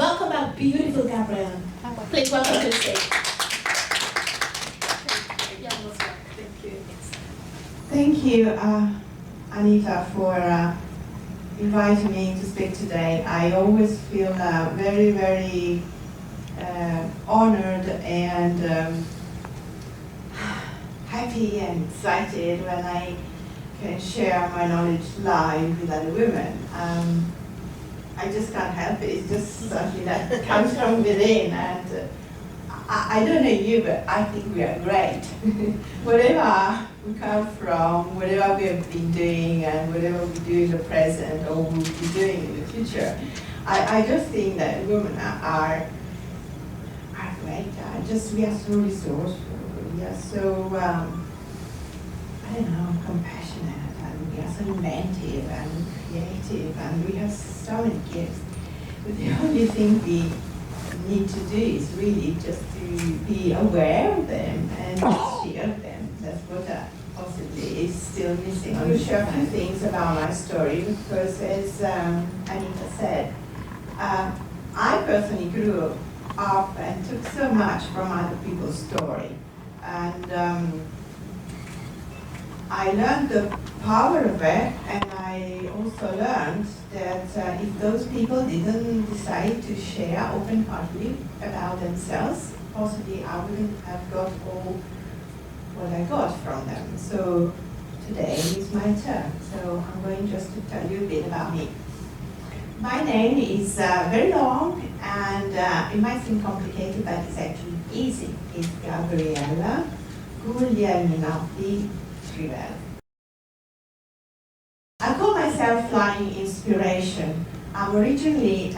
welcome our beautiful Gabriella. Please welcome to the stage. Thank you, Anita, for inviting me to speak today. I always feel very, very honored and happy and excited when I can share my knowledge live with other women. I just can't help it. It's just something that comes from within, and I don't know you, but I think we are great. Whatever we come from, whatever we have been doing, and whatever we do in the present or we'll be doing in the future, I just think that women are great. We are so resourceful. We are so I don't know, compassionate, and we are so inventive and creative, and we have so many gifts. But the only thing we need to do is really just to be aware of them and share them. That's what possibly is still missing. I will share a few things about my story because, as Anita said, I personally grew up and took so much from other people's story. And I learned the power of it, and I also learned that if those people didn't decide to share open-heartedly about themselves, possibly I wouldn't have got all what I got from them. So today is my turn. So I'm going just to tell you a bit about me. My name is very long, and it might seem complicated, but it's actually easy. It's Gabriella Guglielminotti Trivel. I call myself Flying Inspiration. I'm originally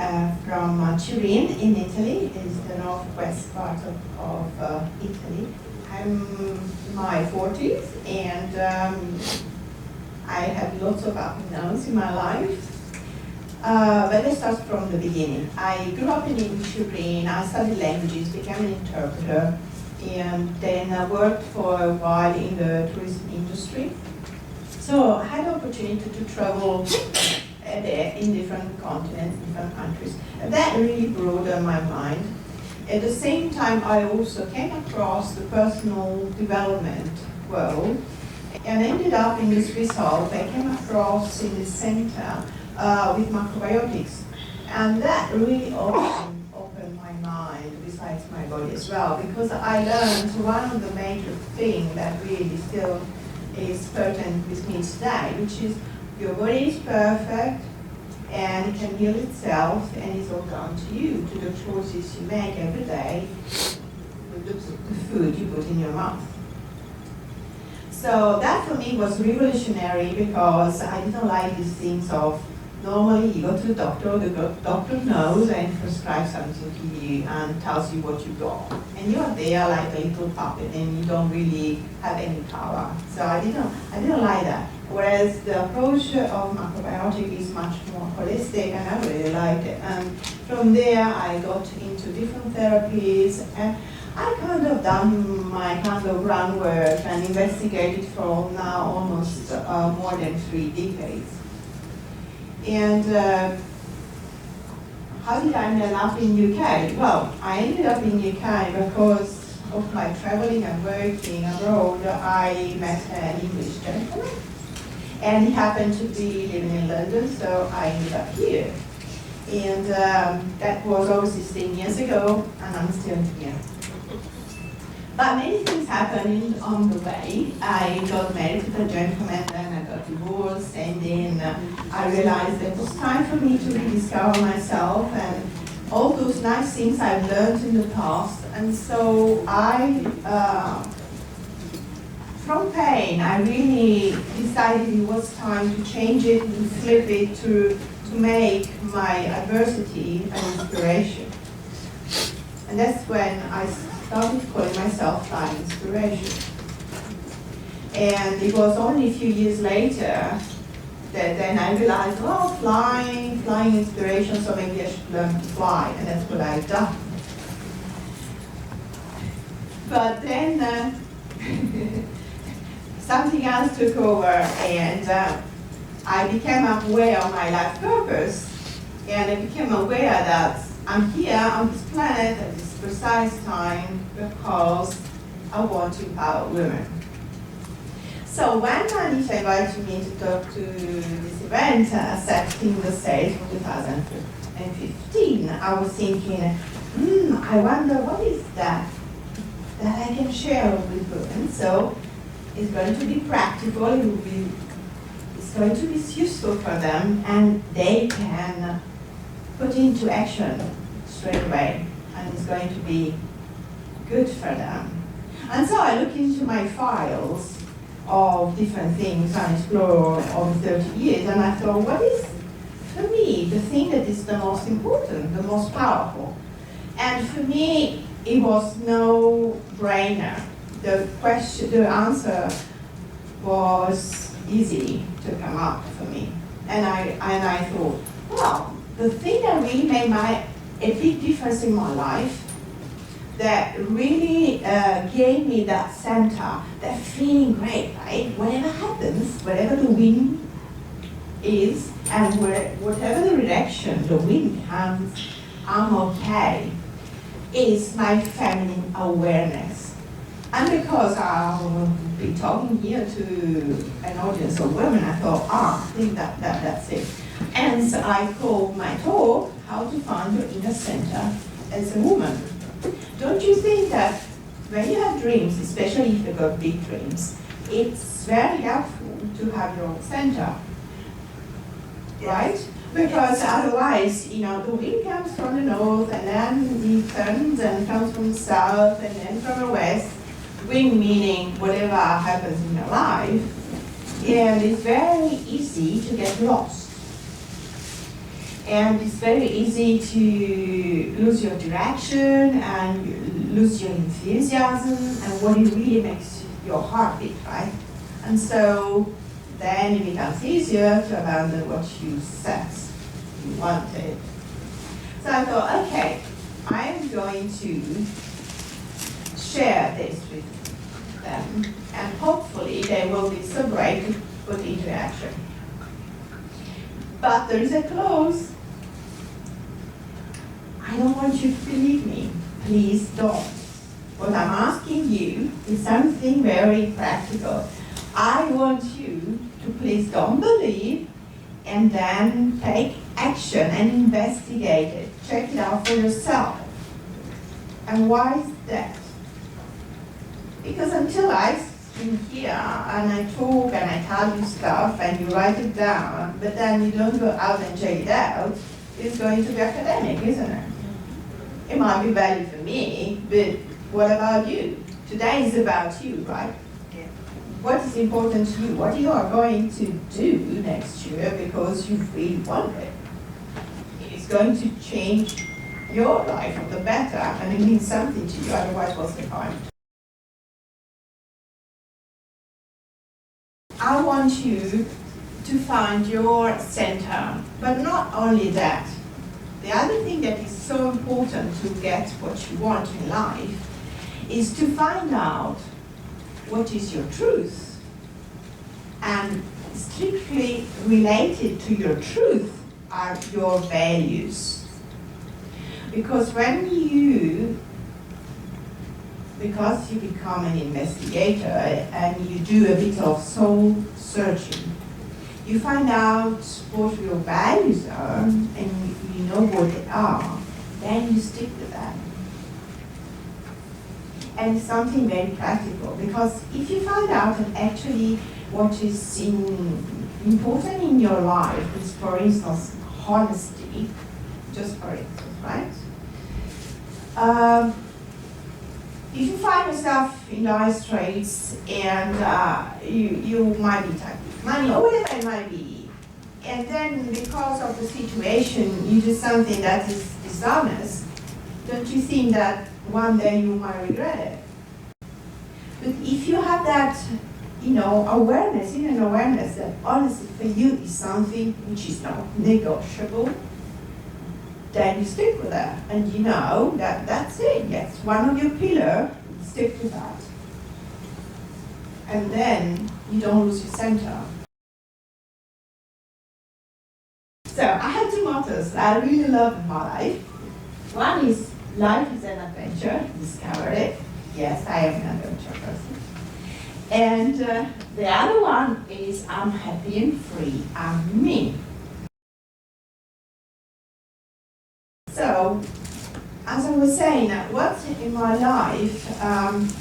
from Turin in Italy. It's the northwest part of Italy. I'm in my 40s, and I have lots of ups and downs in my life. But let's start from the beginning. I grew up in Turin. I studied languages, became an interpreter, and then I worked for a while in the tourism industry. So I had the opportunity to travel in different continents, different countries. And that really broadened my mind. At the same time, I also came across the personal development world and ended up in the Swiss Alps. I came across in the center with macrobiotics. And that really opened my mind, besides my body as well, because I learned one of the major things that really still is pertinent with me today, which is your body is perfect and it can heal itself, and it's all down to you, to the choices you make every day with the food you put in your mouth. So that for me was revolutionary, because I didn't like these things of normally you go to the doctor knows and prescribes something to you and tells you what you got. And you're there like a little puppet and you don't really have any power. So I didn't like that. Whereas the approach of macrobiotic is much more holistic, and I really liked it. And from there I got into different therapies, and I kind of done my kind of groundwork and investigated for now almost more than 3 decades. And how did I end up in UK? Well, I ended up in UK because of my traveling and working abroad. I met an English gentleman, and he happened to be living in London, so I ended up here. And that was over 16 years ago, and I'm still here. But many things happened on the way. I got married to a gentleman, then I got divorced, and then I realized that it was time for me to rediscover myself and all those nice things I've learned in the past. And so from pain, I really decided it was time to change it and flip it to make my adversity an inspiration. And that's when I started calling myself Flying Inspiration. And it was only a few years later that then I realized, well, flying inspiration, so maybe I should learn to fly, and that's what I've done. But then something else took over, and I became aware of my life purpose, and I became aware that I'm here on this planet at this precise time because I want to empower women. So when Anita invited me to talk to this event, setting the stage for 2015, I was thinking, I wonder what is that I can share with women. So it's going to be practical, it's going to be useful for them, and they can put into action straight away, and it's going to be good for them. And so I looked into my files of different things I explored over 30 years, and I thought, what is, for me, the thing that is the most important, the most powerful? And for me, it was no brainer. The answer was easy to come up for me. And I thought, well, the thing that really made a big difference in my life, that really gave me that center, that feeling great, right? Whatever happens, whatever the wind is, and whatever the direction the wind comes, I'm okay, is my feminine awareness. And because I will be talking here to an audience of women, I thought, I think that's it. And so I called my talk, How to Find Your Inner Center as a Woman. Don't you think that when you have dreams, especially if you've got big dreams, it's very helpful to have your own center, right? Because otherwise, the wind comes from the north, and then it turns and comes from the south, and then from the west. Wind meaning whatever happens in your life, and it's very easy to get lost. And it's very easy to lose your direction and lose your enthusiasm and what it really makes your heart beat, right? And so then it becomes easier to abandon what you said you wanted. So I thought, okay, I am going to share this with them, and hopefully they will be so brave to put into action. But there is a clause. I don't want you to believe me. Please don't. What I'm asking you is something very practical. I want you to please don't believe, and then take action and investigate it. Check it out for yourself. And why is that? Because until I sit here and I talk and I tell you stuff and you write it down, but then you don't go out and check it out, it's going to be academic, isn't it? It might be valid for me, but what about you? Today is about you, right? Yeah. What is important to you? What you are going to do next year because you really want it? It's going to change your life for the better, and it means something to you, otherwise what's the point? I want you to find your center, but not only that. The other thing that is so important to get what you want in life is to find out what is your truth. And strictly related to your truth are your values. Because because you become an investigator and you do a bit of soul searching, you find out what your values are and you know what they are, then you stick with that. And it's something very practical, because if you find out that actually what is important in your life is, for instance, honesty, just for instance, right? If you find yourself in dire straits and you might be tight with money or whatever it might be, and then because of the situation you do something that is dishonest, don't you think that one day you might regret it? But if you have that, awareness, inner awareness that honesty for you is something which is not negotiable, then you stick with that, and you know that that's it. That's one of your pillars. Stick to that, and then you don't lose your center. So I have two mottos that I really love in my life. One is life is an adventure, discover it. Yes, I am an adventure person. And the other one is I'm happy and free, I'm me. So, as I was saying, what in my life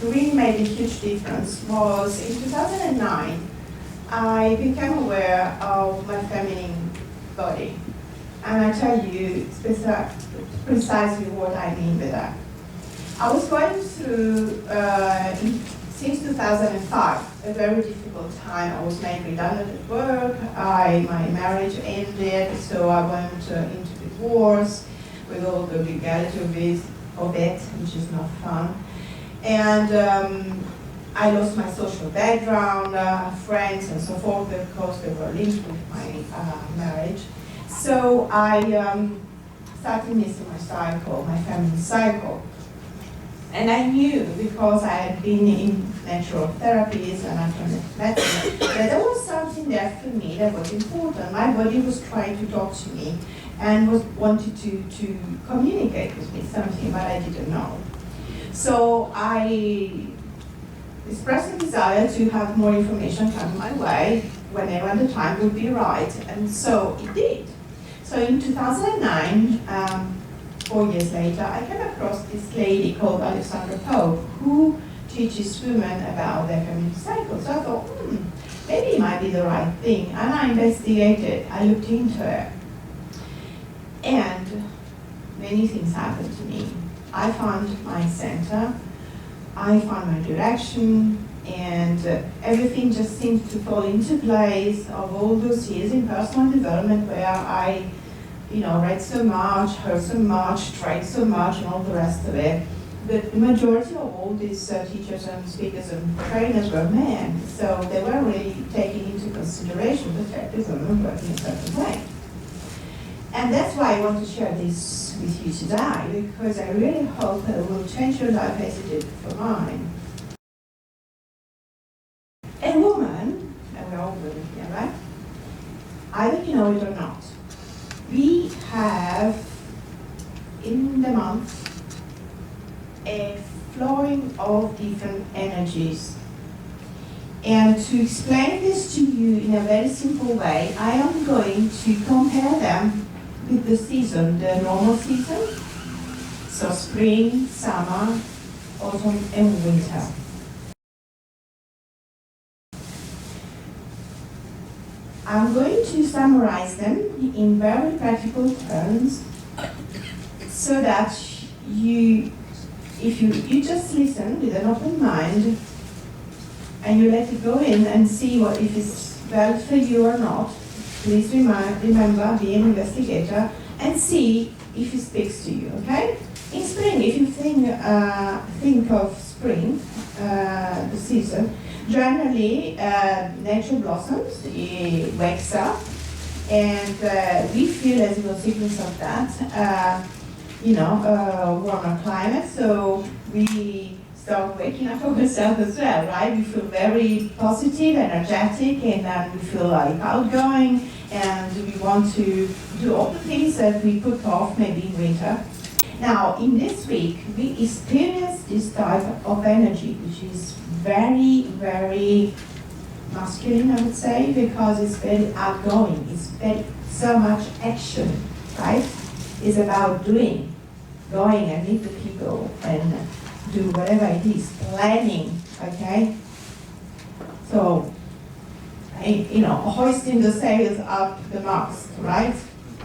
really made a huge difference was in 2009, I became aware of my feminine body. And I tell you precisely what I mean by that. I was going through, since 2005, a very difficult time. I was made redundant at work, my marriage ended, so I went into divorce with all the legality of it, which is not fun. And I lost my social background, friends and so forth, because they were linked with my marriage. So I started missing my cycle, my feminine cycle. And I knew, because I had been in natural therapies and alternative medicine, that there was something there for me that was important. My body was trying to talk to me and wanted to communicate with me something, but I didn't know. So I expressed a desire to have more information come my way whenever the time would be right, and so it did. So in 2009, 4 years later, I came across this lady called Alexandra Pope, who teaches women about their feminine cycle. So I thought, maybe it might be the right thing. And I investigated, I looked into it. And many things happened to me. I found my center, I found my direction, and everything just seemed to fall into place of all those years in personal development where I read so much, heard so much, tried so much, and all the rest of it. But the majority of all these teachers and speakers and trainers were men, so they were really taking into consideration the fact that women work in a certain way. And that's why I want to share this with you today, because I really hope that it will change your life as it did for mine. A woman, and we're all women here, right? Either you know it or not, we have in the month a flowing of different energies. And to explain this to you in a very simple way, I am going to compare them with the season, the normal season. So spring, summer, autumn, and winter. I'm going to summarize them in very practical terms so that if you just listen with an open mind and you let it go in and see if it's valid for you or not, please remember, be an investigator and see if it speaks to you, okay? In spring, if you think of spring, the season, generally nature blossoms, it wakes up, and we feel as a consequence of that, warmer climate, so we start waking up ourselves as well, right? We feel very positive, energetic, and then we feel like outgoing, and we want to do all the things that we put off maybe in winter. Now, in this week, we experience this type of energy, which is very, very masculine, I would say, because it's very outgoing. It's very so much action, right? It's about doing, going and meet the people and do whatever it is, planning, okay? So, hoisting the sails up the mast, right?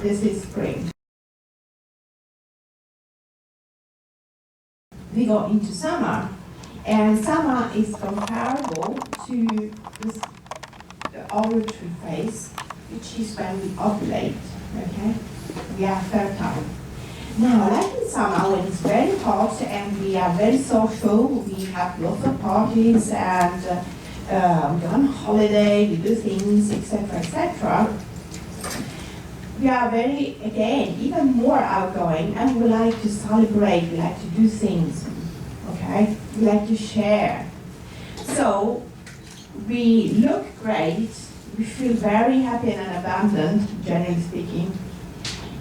This is spring. We go into summer, and summer is comparable to the ovulatory phase, which is when we ovulate, okay? We are fertile. Now, like in summer, when it's very hot and we are very social, we have lots of parties and we go on holiday, we do things, etc., etc. We are very, again, even more outgoing, and we like to celebrate, we like to do things, okay? We like to share. So, we look great, we feel very happy and abundant, generally speaking,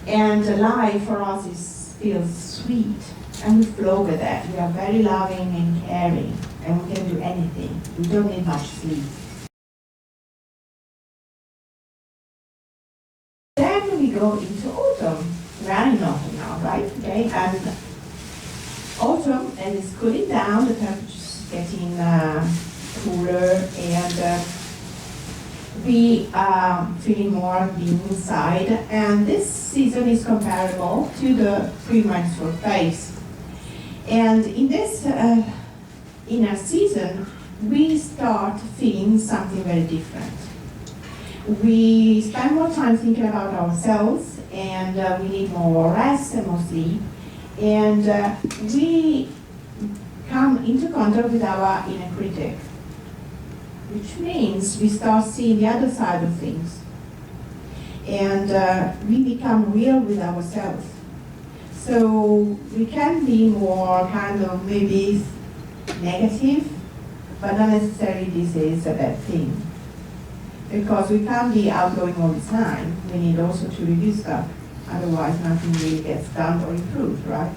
and life for us is feels sweet, and we flow with that. We are very loving and caring, and we can do anything. We don't need much sleep. Then we go into autumn. We are in autumn now, right? Okay, and autumn, and it's cooling down, the temperature's getting cooler, and we are feeling more being inside, and this season is comparable to the premenstrual phase. And in this inner season, we start feeling something very different. We spend more time thinking about ourselves, and we need more rest and more sleep, and we come into contact with our inner critic, which means we start seeing the other side of things, and we become real with ourselves. So we can be more kind of maybe negative, but not necessarily this is a bad thing, because we can't be outgoing all the time. We need also to review stuff, otherwise nothing really gets done or improved, right?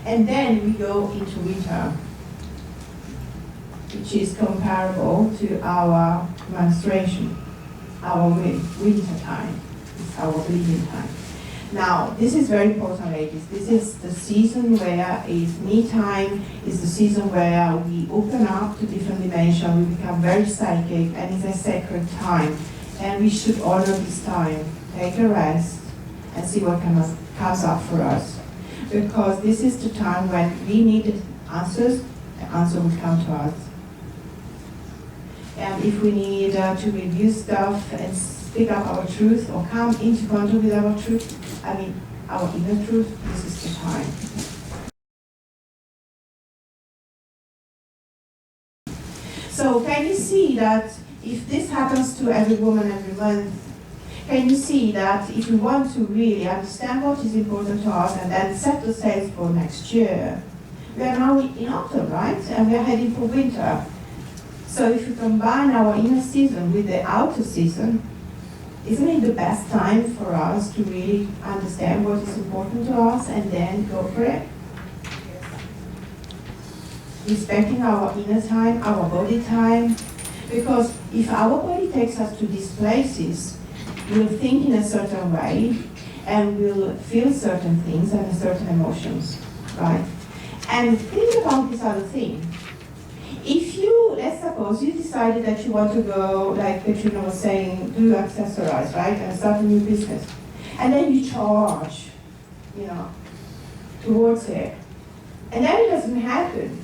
And then we go into winter, which is comparable to our menstruation, our winter time. It's our bleeding time. Now, this is very important, ladies. This is the season where it's me time, it's the season where we open up to different dimensions, we become very psychic, and it's a sacred time. And we should honor this time, take a rest, and see what comes up for us. Because this is the time when we need answers, the answer will come to us. And if we need to review stuff and speak up our truth or come into contact with our truth, our inner truth, this is the time. So can you see that if this happens to every woman every month, can you see that if we want to really understand what is important to us and then set the sails for next year, we are now in autumn, right? And we are heading for winter. So if we combine our inner season with the outer season, isn't it the best time for us to really understand what is important to us and then go for it? Respecting our inner time, our body time, because if our body takes us to these places, we'll think in a certain way, and we'll feel certain things and certain emotions, right? And think about this other thing. If you, let's suppose you decided that you want to go, like Katrina was saying, do accessorize, right, and start a new business, and then you charge, towards it, and then it doesn't happen,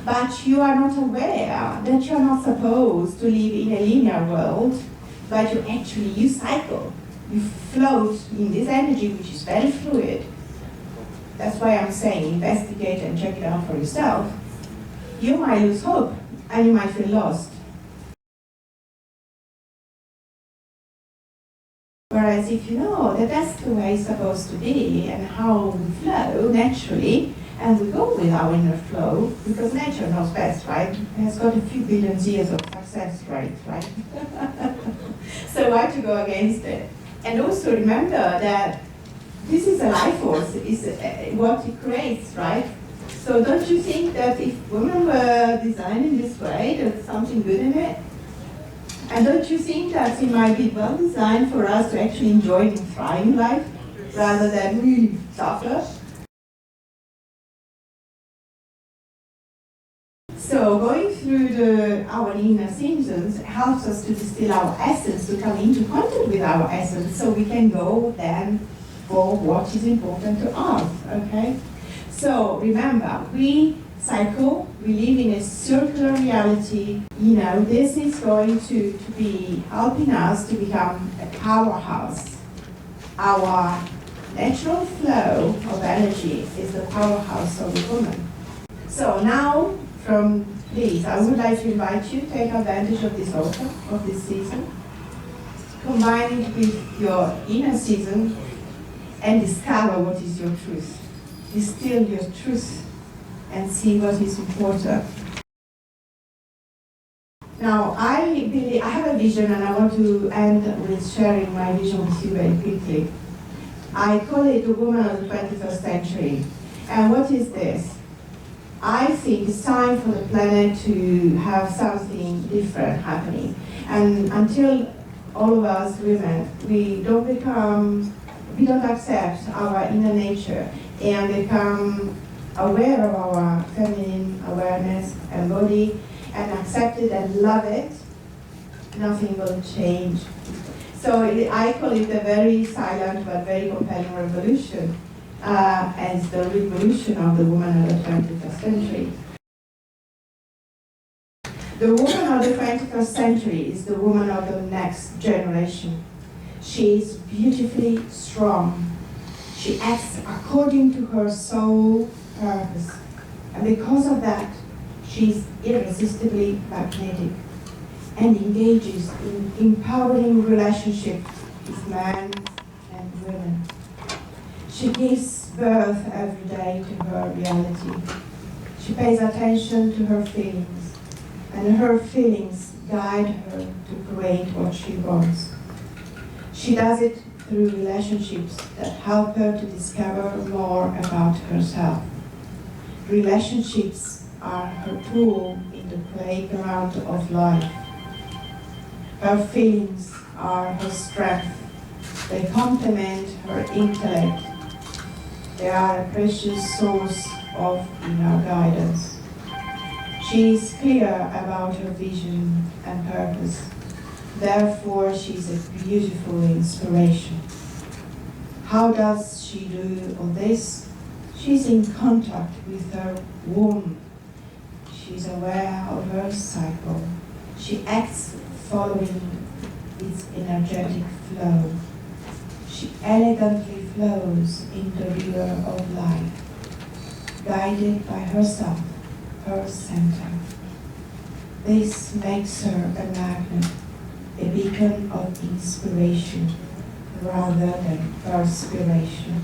but you are not aware that you are not supposed to live in a linear world, but you cycle, you float in this energy which is very fluid. That's why I'm saying investigate and check it out for yourself. You might lose hope and you might feel lost. Whereas if you know that that's the way it's supposed to be and how we flow naturally, and we go with our inner flow, because nature knows best, right? It has got a few billion years of success rate, right? So why to go against it? And also remember that this is a life force, is what it creates, right? So don't you think that if women were designed in this way, there's something good in it? And don't you think that it might be well designed for us to actually enjoy and thrive in life, rather than really suffer? So going through our inner seasons helps us to distill our essence, to come into contact with our essence, so we can go then for what is important to us, okay? So remember, we cycle, we live in a circular reality. This is going to be helping us to become a powerhouse. Our natural flow of energy is the powerhouse of the woman. So now, please, I would like to invite you to take advantage of this autumn, of this season, combine it with your inner season, and discover what is your truth. Distill your truth and see what is important. Now, I have a vision, and I want to end with sharing my vision with you very quickly. I call it the woman of the 21st century. And what is this? I think it's time for the planet to have something different happening. And until all of us women, we don't accept our inner nature and become aware of our feminine awareness and body and accept it and love it, nothing will change. So I call it a very silent but very compelling revolution as the revolution of the woman of the 21st century. The woman of the 21st century is the woman of the next generation. She is beautifully strong. She acts according to her soul purpose. And because of that, she is irresistibly magnetic and engages in empowering relationships with men and women. She gives birth every day to her reality. She pays attention to her feelings, and her feelings guide her to create what she wants. She does it through relationships that help her to discover more about herself. Relationships are her tool in the playground of life. Her feelings are her strength. They complement her intellect. They are a precious source of inner guidance. She is clear about her vision and purpose. Therefore, she is a beautiful inspiration. How does she do all this? She's in contact with her womb. She's aware of her cycle. She acts following its energetic flow. She elegantly flows in the river of life, guided by herself, her center. This makes her a magnet, a beacon of inspiration rather than perspiration.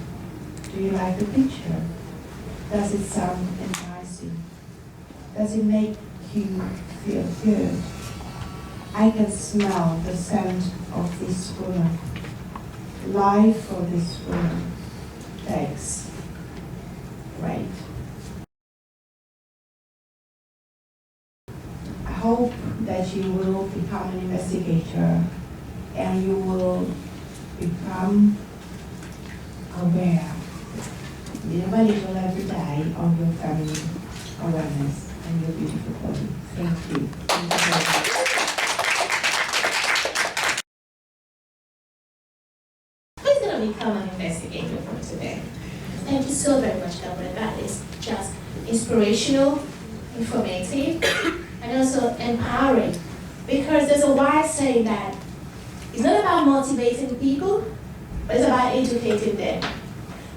Do you like the picture? Does it sound enticing? Does it make you feel good? I can smell the scent of this woman. Life for this woman takes great. I hope that you will become an investigator and you will become aware, little by little every day, of your feminine awareness and your beautiful body. Thank you. Thank you very much. Who's going to become an investigator from today? Thank you so very much, Gabriella. That is just inspirational, informative, and also empowering. Because there's a wise saying that it's not about motivating people, but it's about educating them.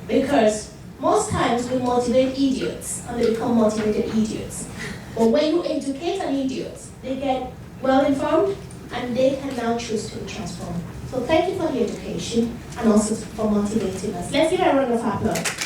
Because most times we motivate idiots and they become motivated idiots. But when you educate an idiot, they get well informed and they can now choose to transform. So thank you for the education and also for motivating us. Let's give a round of applause.